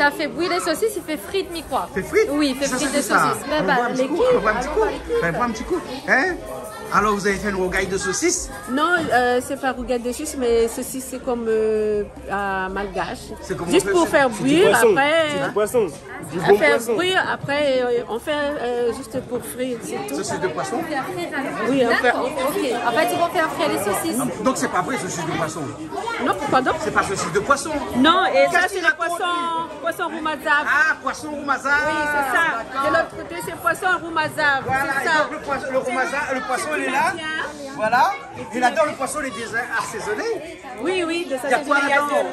a fait bouillir les saucisses, il fait frites mi-croix. Fait frites? Oui, il fait frites de saucisses. On voit un petit coup, on voit un petit coup. On voit un petit coup. Hein? Alors, vous avez fait une rougaille de saucisses? Non, c'est pas rougaille de saucisse, mais saucisse c'est comme à malgache. Juste pour faire bouillir, après. C'est du poisson. Du bon Faire poisson. bouillir, après on fait juste pour frire, c'est tout. Saucisses de poisson? Oui, on fait. Ok, en fait, ils vont faire frire les saucisses. Donc, c'est pas vrai, saucisses de poisson. Non, pardon? C'est pas saucisses de poisson. Non, et ça Qu'est-ce c'est qu'il le raconte, poisson roumazav. Ah, poisson roumazav. Oui, c'est ça. D'accord. De l'autre côté, c'est poisson roumazav. Voilà, C'est et ça. donc le poisson il est là. Voilà. Et là-dedans, le poisson il est déjà assaisonné. Oui, oui, de ça. Il y a quoi là-dedans?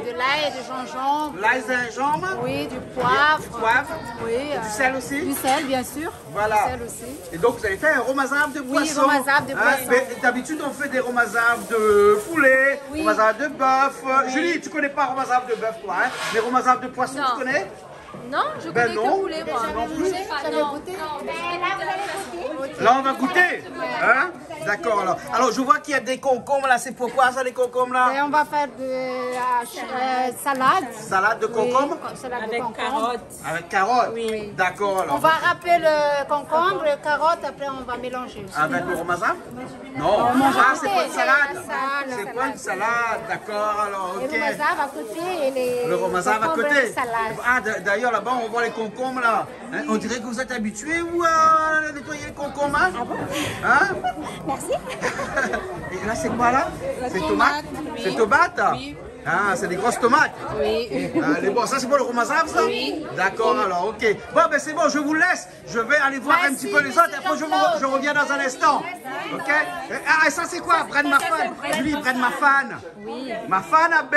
De l'ail et du gingembre, L'ail, gingembre, oui, du poivre, du poivre, oui, du sel aussi. du sel bien sûr. Voilà. Du sel aussi. Et donc vous avez fait un romazav de poisson. romazav de poisson. Mais d'habitude on fait des romazav de poulet, Oui. romazav de bœuf. Julie, tu connais pas romazav de bœuf toi, hein? Mais romazav de poisson, Non. tu connais? Non, je Ben connais non. que poulet, moi. Non plus. Je sais pas, non. Là on va goûter. Hein? D'accord alors. Alors je vois qu'il y a des concombres là, c'est pourquoi ça les concombres là? Et on va faire de salade. Salade de concombres? Oui, salade Avec de concombre. carottes. Avec carottes? Oui. D'accord alors. On va râper le concombre, le carotte, après on va mélanger. Avec le romazav? Non. Ah, c'est pas une salade. C'est pas une salade, d'accord alors, Le ok. romazav à côté et les Le romazav à concombres côté. et salade. Ah, d'ailleurs là-bas on voit les concombres là. Hein, on dirait que vous êtes habitué ou à nettoyer les concombres, hein? Hein? Merci. Et là c'est quoi là? C'est tomate? C'est tomate? Ah, c'est des grosses tomates? Oui. Bon, ça c'est pour le romazav ça? Oui. D'accord alors, ok. Bon ben c'est bon, je vous laisse. Je vais aller voir un petit peu les autres et après je reviens dans un instant. Ok? Ah, et ça c'est quoi? Bren ma fan. Julie, Bren ma fan. Oui. Ma fan à B.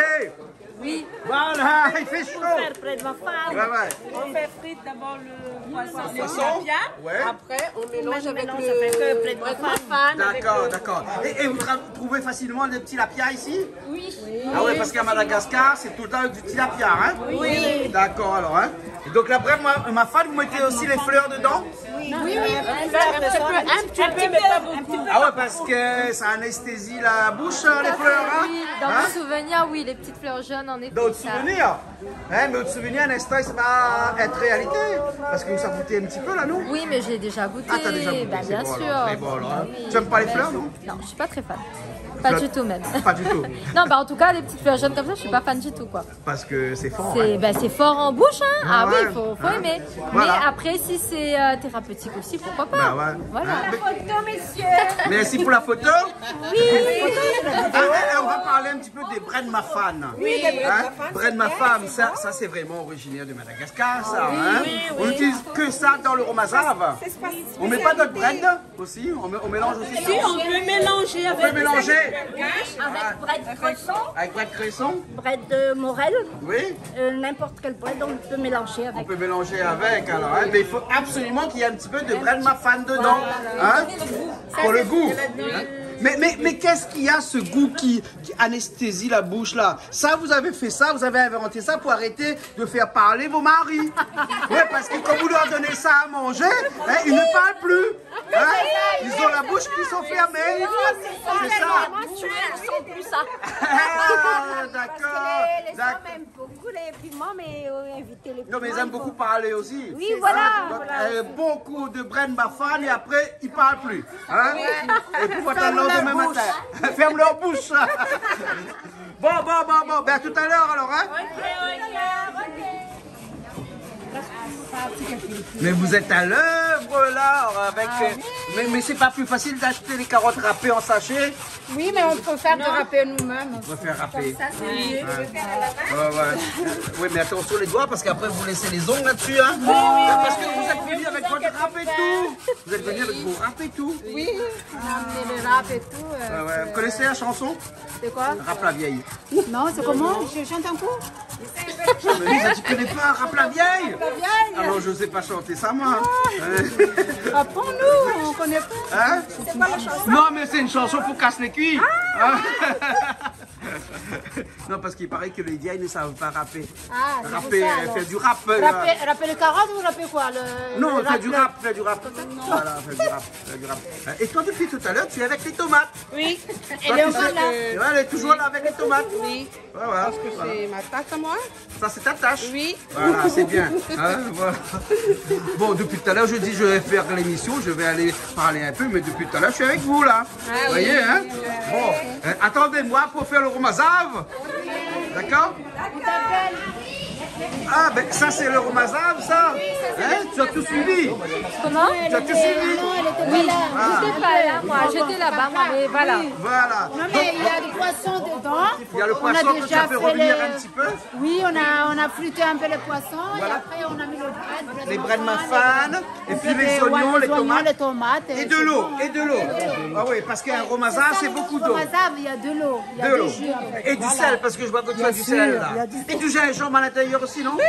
Oui. Voilà, il fait chaud. On fait près de ma femme. Ouais, ouais. On fait frite d'abord le poisson. Le Poisson? tilapia. Ouais. Après, on mélange avec le près de ma femme. D'accord, d'accord. Et vous trouvez facilement des tilapia ici? Oui. Ah ouais, parce qu'à Madagascar, c'est tout le temps avec du tilapia, hein? Oui. D'accord, alors, hein? Et donc là, bref, ma fan, vous mettez aussi les fleurs dedans? Oui, Un petit peu, mais pas beaucoup. Ah ouais, parce que ça anesthésie la bouche, les fleurs, hein? Oui, dans Hein? mes souvenirs, oui, les petites fleurs jaunes, en effet. D'autres ça- souvenirs? Hein, mais d'autres souvenirs, un instant, ça va être réalité. Parce que vous a goûté un petit peu, là, non? Oui, mais j'ai déjà goûté. Ah, t'as déjà goûté, Bah, c'est bien bon, sûr. alors. C'est bon, alors, hein. Oui. Tu aimes pas les fleurs, non? Non, je suis pas très fan. Pas du tout même. Pas du tout. Non, bah en tout cas, les petites fleurs jaunes comme ça, je suis pas fan du tout, quoi. Parce que c'est fort. C'est hein. bah, c'est fort en bouche, hein. Ah ouais. oui, faut Hein. aimer. Voilà. Mais après, si c'est thérapeutique aussi, pourquoi pas. Bah ouais. Voilà. Hein, Merci pour la photo. Oui. On va parler un petit peu des Bren ma fan. Oui, Bren ma femme, ça c'est vraiment originaire de Madagascar, ça. Hein? On n'utilise que ça dans le romazav. On met pas d'autres Bren aussi? On mélange aussi ça? Si, on peut mélanger On peut avec mélanger Avec bread cresson, avec Bren cresson? bread de morel, Oui. n'importe quel bread, on peut mélanger On avec. peut mélanger avec alors, hein? Mais il faut absolument qu'il y ait un petit peu de Bren ma fan dedans. Hein? Pour le goût. Hein? Mais qu'est-ce qu'il y a ce goût qui anesthésie la bouche là? Ça, vous avez fait ça, vous avez inventé ça pour arrêter de faire parler vos maris. Oui, parce que quand vous leur donnez ça à manger, hein, ils ne parlent plus. Hein? Ils ont la bouche qui sont fermées. C'est ça. Ils sont plus ça. Ah, d'accord. Les hommes aiment beaucoup les piments, mais éviter les piments. Non, mais ils aiment beaucoup parler aussi. Oui, voilà. Donc, beaucoup de Bren Bafan et après, ils ne parlent plus. Hein? Et puis, votre le lendemain matin. Ferme leur bouche. Bon. Ben, à tout à l'heure, alors. Hein? Mais vous êtes à l'œuvre là avec. Mais c'est pas plus facile d'acheter les carottes râpées en sachet? Oui, mais on peut faire de râper nous-mêmes. On va faire râper. Oui, mais attention les doigts parce qu'après vous laissez les ongles là-dessus. Hein? Parce que vous êtes venu avec votre râpe et tout. Vous êtes venu avec vos râpes et tout. Oui, on a amené le rap et tout. Vous connaissez la chanson? C'est quoi? Râpe la vieille. Non, c'est comment? Je chante un coup? Mais Lisa, tu connais pas Râpe la vieille? Alors je sais pas chanter ça moi. Apprends-nous, on connaît pas. Hein? Non mais c'est une chanson pour casser les cuits. Non, parce qu'il paraît que les vieilles ne savent pas rapper. Ah, c'est Rapper, pour ça, alors. faire du rap. Rapper les carottes ou rapper quoi Non, faire du rap, faire du rap. Voilà, faire du rap. Et toi, depuis tout à l'heure, tu es avec les tomates. Oui. Elle est encore là. Elle est toujours là avec les tomates. Oui. Ouais, voilà. Parce que c'est ma tâche à moi. Ça, c'est ta tâche. Oui. Voilà, c'est bien. Hein, voilà. Bon, depuis tout à l'heure, je dis je vais faire l'émission, je vais aller parler un peu, mais depuis tout à l'heure, je suis avec vous là. Vous voyez, hein? Bon, attendez-moi pour faire le romazav. D'accord? Ah, ben ça, c'est le romazav, ça. Hein? Tu as tout suivi? Comment? Tu as tout suivi? Oui, j'étais pas là, moi. J'étais là-bas, moi, mais voilà. Voilà. Non, mais il y a du poisson dedans. Il y a le On poisson que tu déjà as fait revenir les- un petit peu. Oui, on a fruité un peu les poissons Voilà. et après on a mis le bread. Les bread muffins, et puis les oignons, les tomates. Et de l'eau, et de l'eau. Ah oui, parce qu'un romazav, c'est beaucoup d'eau. Il y a de l'eau. Il y a De du l'eau. jus, en fait. Et du sel, parce que je vois que tu as du sel là. Et du gingembre à l'intérieur aussi, non? Oui.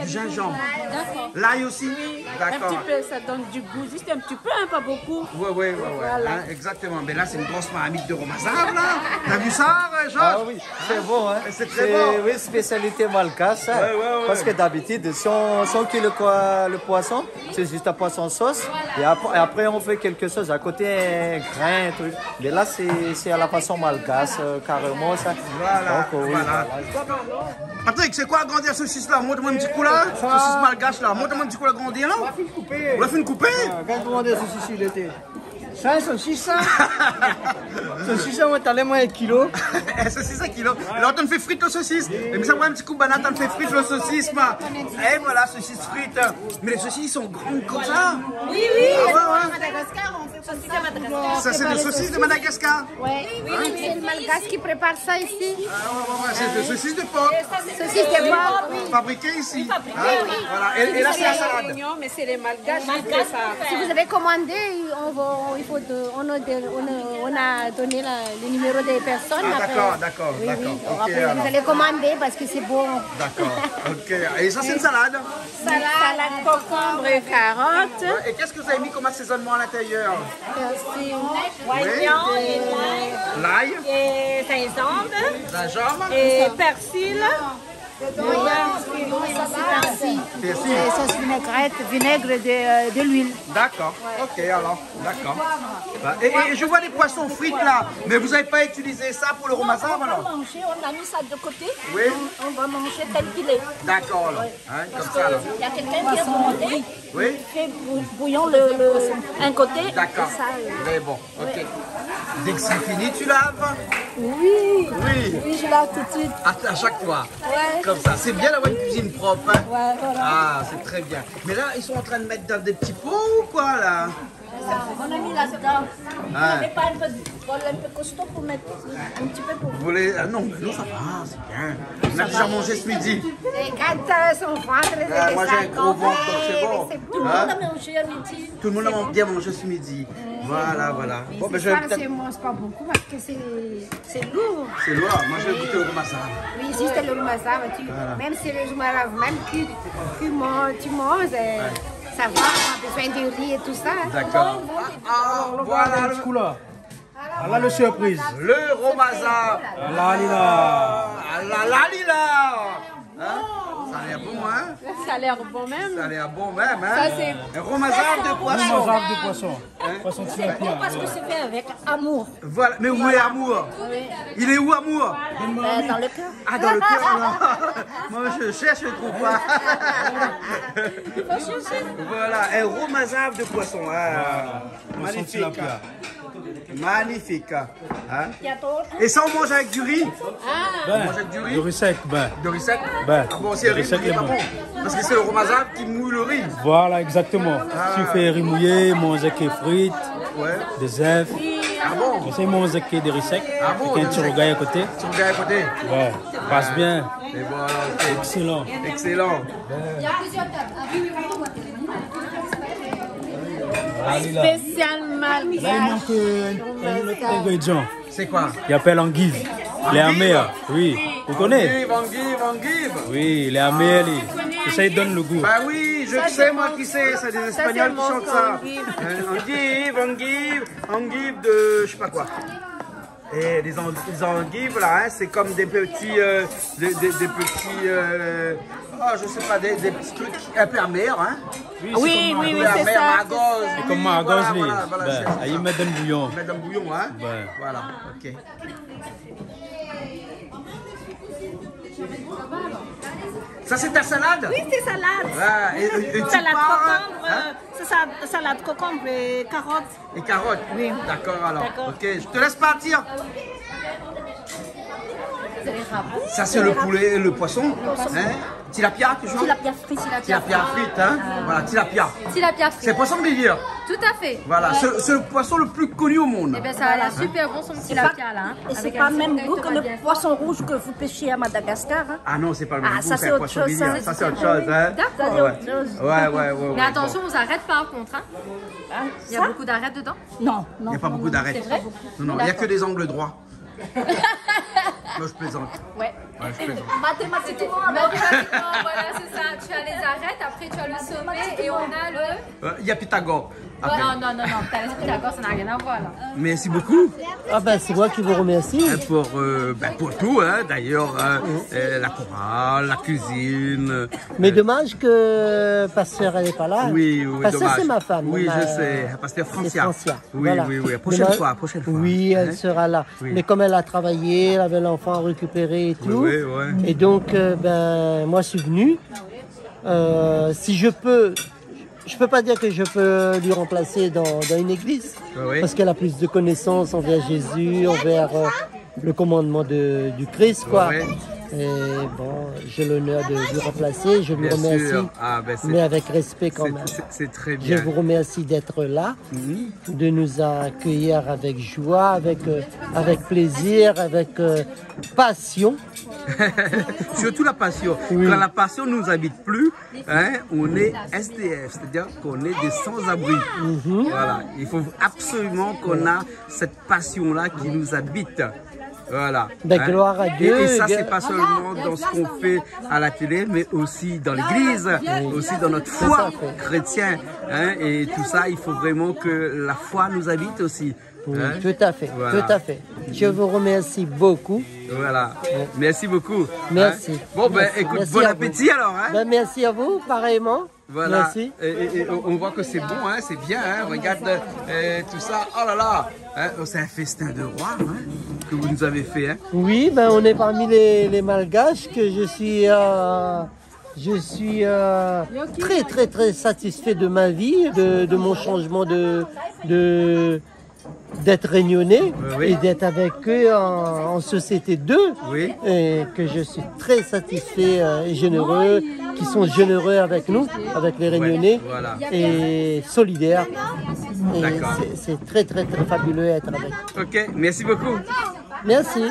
Du gingembre. L'ail aussi? Un petit D'accord. peu, ça donne du goût. Juste un petit peu, hein, pas beaucoup. Oui. Hein, exactement. Mais là, c'est une grosse marmite de romazav, là. T'as vu ça, Georges? Ah oui, c'est bon, hein. C'est très bon. Oui, spécialité malgache. Hein. Ouais. Parce que d'habitude, si on cuit le poisson, c'est juste un poisson sauce. Et après, on fait quelque chose à côté, un grain, un truc. Mais là, c'est à la façon malgache, carrément. Ça. Voilà, Donc, oui, voilà. Patrick, c'est quoi agrandir la saucisse là? Montre-moi un petit coup là. Saucisse malgache là. Montre-moi un petit coup l'agrandir là. On l'a fait une couper. Quand on a saucisse, il était. Ça, saucisse, ça. Saucisse, on va t'aller moins 1 kilo. Saucisse 1 kilo. Alors, tu me fais frite le saucisse. Mais ça, moi, un petit coup de banane, tu me fais frite le saucisse, ma. Et voilà, saucisse frite. Mais les saucisses, ils sont grandes comme ça. Oui. Ah ouais. Madagascar, on fait Saucisse de Madagascar. Ça, c'est des saucisses de Madagascar. Ouais. C'est le malgache qui prépare ça ici. C'est des saucisses de porc. Saucisse de porc. Fabriquées ici. Hein, voilà. Et là, c'est la salade. Oignon, mais c'est les malgaches qui font ça. Si vous avez commandé, on a donné le numéro des personnes. Ah, après. d'accord. Oui. Ok, Après, alors. vous allez commander parce que c'est bon. D'accord. Ok. Et ça, c'est une salade. Salade, concombre et carottes. Et qu'est-ce que vous avez mis comme assaisonnement à l'intérieur? Oignon et L'ail, et gingembre gingembre, et persil. persil. Et sauce vinaigre de l'huile. D'accord. Ok, alors. D'accord. Et je vois des poissons frites là. Mais vous n'avez pas utilisé ça pour le romazav On alors? va manger, on a mis ça de côté. Oui. On va manger tel qu'il est. D'accord alors. Hein, comme ça alors. Il y a quelqu'un qui a commandé. Oui. Fait bouillon un côté. D'accord. et ça, Mais bon, ok. Dès que c'est fini, tu laves? Oui, Oui. je lave tout de suite. À chaque fois. Ouais. Comme ça. C'est bien d'avoir une cuisine propre. Hein? Ouais, voilà. Ah, c'est très bien. Mais là, ils sont en train de mettre dans des petits pots ou quoi là? On a mis là-dedans. Vous Ah. n'avez pas un peu costaud pour mettre un petit peu pour Vous voulez... Ah non, mais non, ça va, c'est bien. On a déjà mangé ce midi. Et quand son ventre, Ah, moi j'ai un gros ventre, donc c'est bon. Tout le Hein? monde a mangé à midi. Tout le monde a bien mangé ce midi. Voilà. Bon, ben, je vais ça, peut-être... c'est mange pas beaucoup parce que c'est lourd. C'est lourd. Moi, je vais goûter au romazav. Oui, ici c'est le romazav. Même si le romazav, même que tu manges, ça va, on a besoin de riz et tout ça. D'accord. Voilà Du coup, là. Voilà le surprise. le romazav. Là, là. La lila. Hein? Ça a l'air bon, hein? Ça a l'air bon même. Ça a l'air bon même, hein? Ça, c'est- Un romazav de poisson. Romazav de poisson. Poisson tilapia. Parce que c'est fait avec amour. Voilà. Mais où est Amour? Il est où Amour? Dans le cœur. Ah, dans le cœur, alors. Moi, je cherche, je ne trouve pas. Voilà, un romazav de poisson. Ah, Poisson magnifique. tilapia. Magnifique. Hein? Et ça, on mange avec du riz? On mange avec du riz? Du riz sec, ben. De riz sec? Ben, Ah bon, c'est le le riz riz sec mouillé, est pas bon. bon. Parce que c'est le romazav qui mouille le riz. Voilà, exactement. Si tu fais riz mouillé, mange avec des frites, Ouais. des œufs. Ah bon? Essaye de manger avec des riz secs. Ah bon, Avec un des petit riz rogaille à côté. Tu regardes à côté? Ouais, passe bien. Et voilà, ok. Excellent. Excellent. Allez là. Spécial Là, il malgache. manque un autre ingrédient. C'est quoi? Il appelle anguille. Les amers. Oui. Vous connaissez? Anguille. Oui, les amers. Ça, il donne le goût. Bah oui, je sais moi qui c'est, c'est des Espagnols qui chantent ça. endive. Anguille de je sais pas quoi. Et les anguilles, voilà, hein, c'est comme des petits, je sais pas, des petits trucs un peu amers, hein. Oui, c'est ça. C'est comme magos, voilà, ils mettent dans le bouillon. Ils mettent dans le bouillon, hein. Ouais. Voilà, ok. Ça, c'est ta salade? Oui, c'est salade. Ah, et tu Salade pars, concombre, hein? c'est salade concombre et carottes. Et carottes? Oui. D'accord, alors. D'accord. Ok, je te laisse partir. Ça, c'est le poulet, le poisson. Hein? Tilapia, tu vois? Tilapia frit. Tilapia frite, hein? Voilà, tilapia. Tilapia C'est frit. poisson de rivière. Tout à fait. Voilà, c'est le poisson le plus connu au monde. Eh bien, ça a l'air super bon son tilapia là. Hein. Et c'est Avec pas un le même petit goût bouquet que de le poisson rouge que vous pêchez à Madagascar. Hein. Ah non, c'est pas le même Ah, goût, ça, c'est c'est un autre poisson de chose, rivière. ça. Ça, c'est autre chose, hein? D'accord. C'est autre chose. Ouais. Mais attention, on s'arrête par contre. Hein. Il y a beaucoup d'arêtes dedans? Non, Il non. n'y a pas beaucoup d'arêtes. C'est vrai? Non, il n'y a que des angles droits. Moi, je plaisante. Ouais. Ouais, je plaisante. Mathématiquement, voilà, c'est ça. Tu as les arêtes, après tu as le sommet et on a le... Il y a Pythagore. Après. Non, t'as l'esprit d'accord, ça n'a rien à voir là. Merci beaucoup. Ah ben c'est moi qui vous remercie. Pour tout, hein, d'ailleurs, la chorale, la cuisine. Mais dommage que Pasteur elle n'est pas là. Oui, Pasteur dommage. c'est ma femme. Oui, je sais. Pasteur Francia. Francia. Oui, Voilà. oui. Prochaine Mais fois. Oui, elle Hein? sera là. Oui. Mais comme elle a travaillé, elle avait l'enfant à récupérer et tout. Oui. Et donc, moi je suis venu. Si je peux pas dire que je peux lui remplacer dans une église. Oui. Parce qu'elle a plus de connaissances envers Jésus, envers le commandement du Christ, quoi. Oui. Et bon, j'ai l'honneur de lui remplacer, je lui Bien remercie, sûr. Ah, ben, mais avec respect quand même. C'est très Je bien. vous remercie d'être là, de nous accueillir avec joie, avec plaisir, avec passion. Surtout la passion. Oui. Quand la passion ne nous habite plus, hein, on est SDF, c'est-à-dire qu'on est des sans-abri. Voilà. Il faut absolument qu'on a cette passion-là qui nous habite. Voilà. Ben, gloire à Dieu. Et ça, c'est pas seulement dans ce qu'on fait à la télé, mais aussi dans l'église, aussi dans notre foi chrétienne. Hein, et tout ça, il faut vraiment que la foi nous habite aussi. Oui, Hein? tout à fait, Voilà. tout à fait. Je vous remercie beaucoup. Voilà. Merci beaucoup. Merci. Hein? Bon, ben, Merci. écoute, Merci bon à vous. appétit alors. Hein? Ben, merci à vous, pareillement. Voilà. Merci. Et on voit que c'est bon, hein, c'est bien. Hein, regarde tout ça. Oh là là. Hein, c'est un festin de roi hein, que vous nous avez fait. Hein. Oui, ben, on est parmi les Malgaches que je suis très très très satisfait de ma vie, de mon changement d'être réunionnais Oui. et d'être avec eux en société d'eux. Oui. Et que je suis très satisfait et généreux, qui sont généreux avec nous, avec les réunionnais, Voilà. et solidaires. Et D'accord. c'est très très très fabuleux d'être avec. Ok, merci beaucoup. Merci.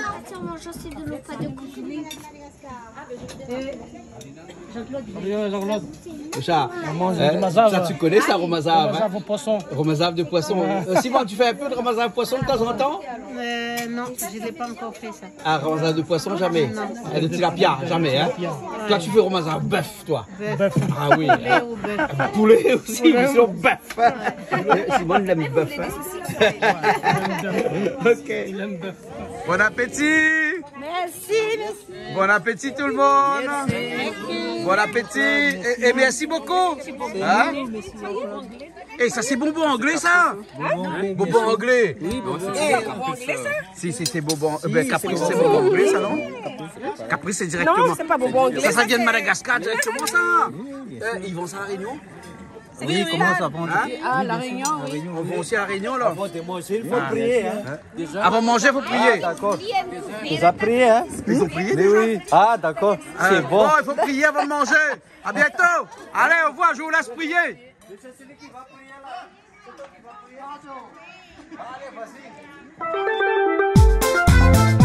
Ça, ça tu connais ça, Romazav? Romazav de poisson. Romazav de poisson. Simon, tu fais un peu de Romazav de poisson de temps en temps? Non, je ne l'ai pas encore fait ça. Ah, Romazav de poisson, jamais. Non. Et de tilapia, jamais. Hein? Toi, tu fais Romazav bœuf, toi. Bœuf. Ah oui. Hein? Ou bœuf. Poulet aussi, mais sinon bœuf. Simon, il aime bœuf. Hein? Ok. Il aime bœuf. Bon appétit. Merci. Bon appétit tout le monde. Bon appétit. Et merci beaucoup. Hein? Et ça c'est bonbon anglais ça? Bonbon anglais. Oui, Si c'est bonbon. Caprice c'est bonbon anglais ça non? Caprice c'est directement. Non, c'est pas bonbon anglais. Ça vient de Madagascar directement ça. Ils vont ça à la Réunion? Oui, comment ça prend? Ah, la Réunion, oui. On va aussi à la Réunion là. Avant de manger, il faut prier. Hein. Avant de manger, il faut prier. D'accord. Vous avez prié, hein? Ils ont prié Mais déjà? oui. Ah, d'accord. C'est bon. Il faut prier avant de manger. À bientôt. Allez, au revoir, je vous laisse prier. C'est celui qui va prier là. C'est toi qui va prier. Allez, vas-y.